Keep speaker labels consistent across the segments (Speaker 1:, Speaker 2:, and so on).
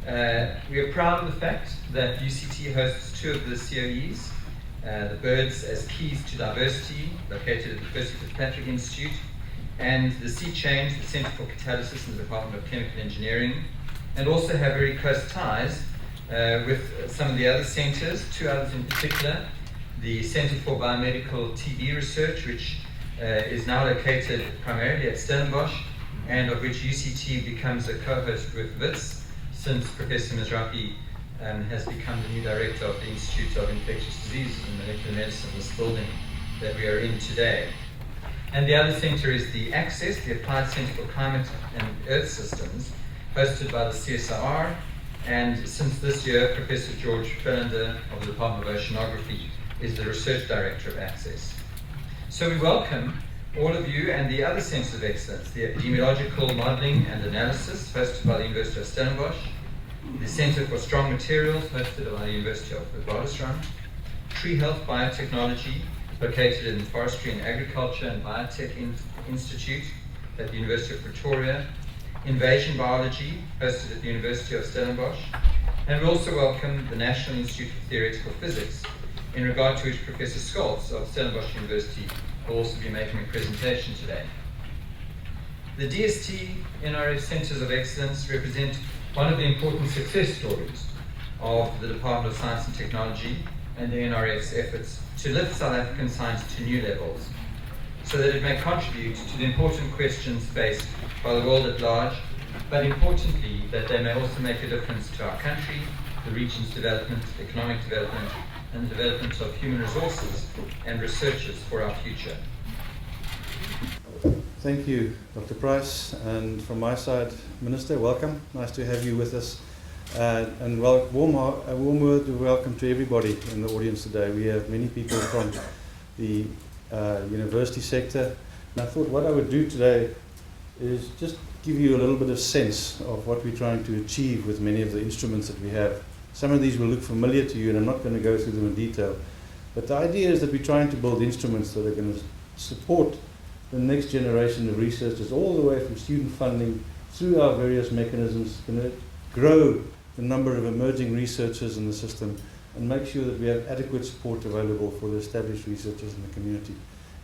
Speaker 1: We are proud of the fact that UCT hosts two of the COEs, the Birds as Keys to Diversity, located at the Percy Fitzpatrick Institute, and the Sea Change, the Centre for Catalysis in the Department of Chemical Engineering, and also have very close ties with some of the other centres, two others in particular, the Centre for Biomedical TB Research, which is now located primarily at Stellenbosch, and of which UCT becomes a co-host with WITS, since Professor Mizrahi has become the new director of the Institute of Infectious Diseases and Molecular Medicine, this building that we are in today. And the other centre is the ACCESS, the Applied Centre for Climate and Earth Systems, hosted by the CSIR, and since this year, Professor George Philander of the Department of Oceanography is the Research Director of ACCESS. So we welcome all of you and the other Centres of Excellence, the Epidemiological Modelling and Analysis, hosted by the University of Stellenbosch, the Centre for Strong Materials, hosted by the University of Witwatersrand, Tree Health Biotechnology, located in the Forestry and Agriculture and Biotech Institute at the University of Pretoria, Invasion Biology, hosted at the University of Stellenbosch, and we also welcome the National Institute of Theoretical Physics, in regard to which Professor Scholz of Stellenbosch University will also be making a presentation today. The DST NRF Centres of Excellence represent one of the important success stories of the Department of Science and Technology and the NRF's efforts to lift South African science to new levels, so that it may contribute to the important questions faced by the world at large, but importantly, that they may also make a difference to our country, the region's development, economic development, and the development of human resources and researchers for our future.
Speaker 2: Thank you, Dr. Price, and from my side, Minister, welcome. Nice to have you with us. And a warm word of welcome to everybody in the audience today. We have many people from the university sector, and I thought what I would do today is just give you a little bit of sense of what we're trying to achieve with many of the instruments that we have. Some of these will look familiar to you, and I'm not going to go through them in detail, but the idea is that we're trying to build instruments that are going to support the next generation of researchers, all the way from student funding through our various mechanisms, going to grow the number of emerging researchers in the system and make sure that we have adequate support available for the established researchers in the community.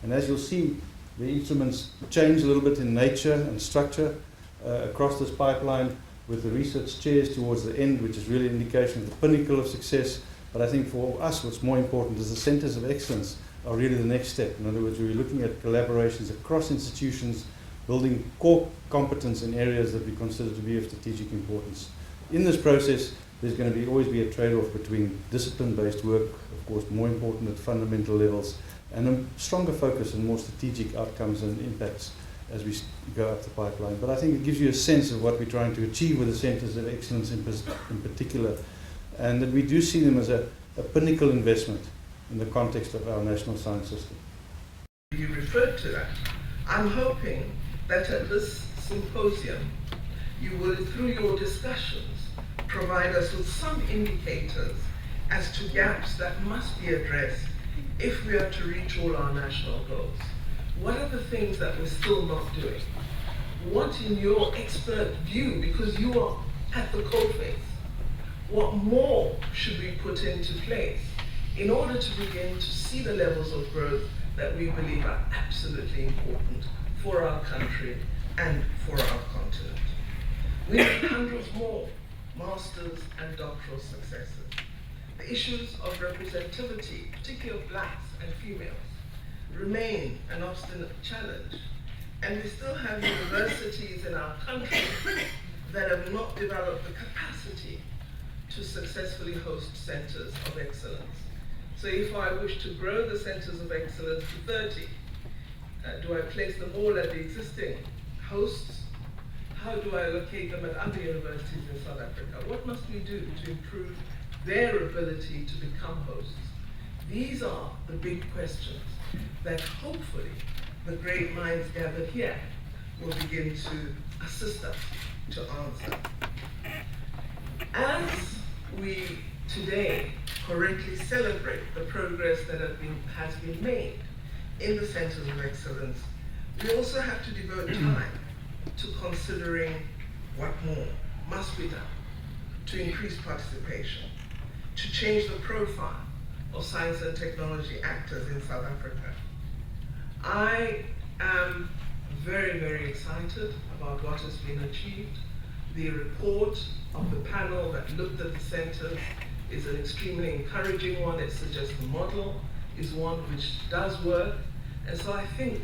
Speaker 2: And as you'll see, the instruments change a little bit in nature and structure across this pipeline, with the research chairs towards the end, which is really an indication of the pinnacle of success. But I think for us, what's more important is the Centres of Excellence are really the next step. In other words, we're looking at collaborations across institutions, building core competence in areas that we consider to be of strategic importance. In this process, there's going to always be a trade-off between discipline-based work, of course, more important at fundamental levels, and a stronger focus on more strategic outcomes and impacts as we go up the pipeline. But I think it gives you a sense of what we're trying to achieve with the Centres of Excellence in particular, and that we do see them as a pinnacle investment in the context of our national science system.
Speaker 3: You referred to that. I'm hoping that at this symposium, you will, through your discussions, provide us with some indicators as to gaps that must be addressed if we are to reach all our national goals. What are the things that we're still not doing? What, in your expert view, because you are at the coalface, what more should we put into place in order to begin to see the levels of growth that we believe are absolutely important for our country and for our continent? We need hundreds more masters and doctoral successes. The issues of representativity, particularly of blacks and females, remain an obstinate challenge. And we still have universities in our country that have not developed the capacity to successfully host centres of excellence. So if I wish to grow the centres of excellence to 30, do I place them all at the existing hosts? How do I locate them at other universities in South Africa? What must we do to improve their ability to become hosts? These are the big questions that hopefully the great minds gathered here will begin to assist us to answer. As we today correctly celebrate the progress that has been made in the Centres of Excellence, we also have to devote time to considering what more must be done. to increase participation, to change the profile of science and technology actors in South Africa. I am very, very excited about what has been achieved. The report of the panel that looked at the centers is an extremely encouraging one. It suggests the model is one which does work. And so I think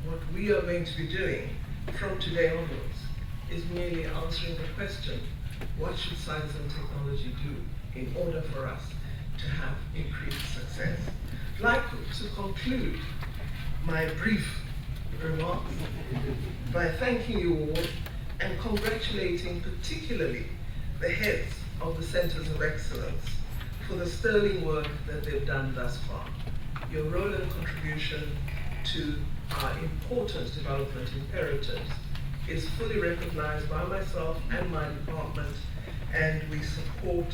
Speaker 3: what we are going to be doing from today onwards is merely answering the question, what should science and technology do in order for us to have increased success? I'd like to conclude my brief remarks by thanking you all and congratulating particularly the heads of the Centres of Excellence for the sterling work that they've done thus far. Your role and contribution to our important development imperatives is fully recognized by myself and my department, and we support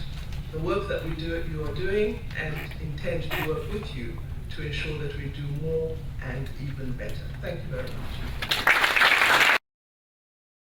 Speaker 3: the work that you are doing and intend to work with you to ensure that we do more and even better. Thank you very much.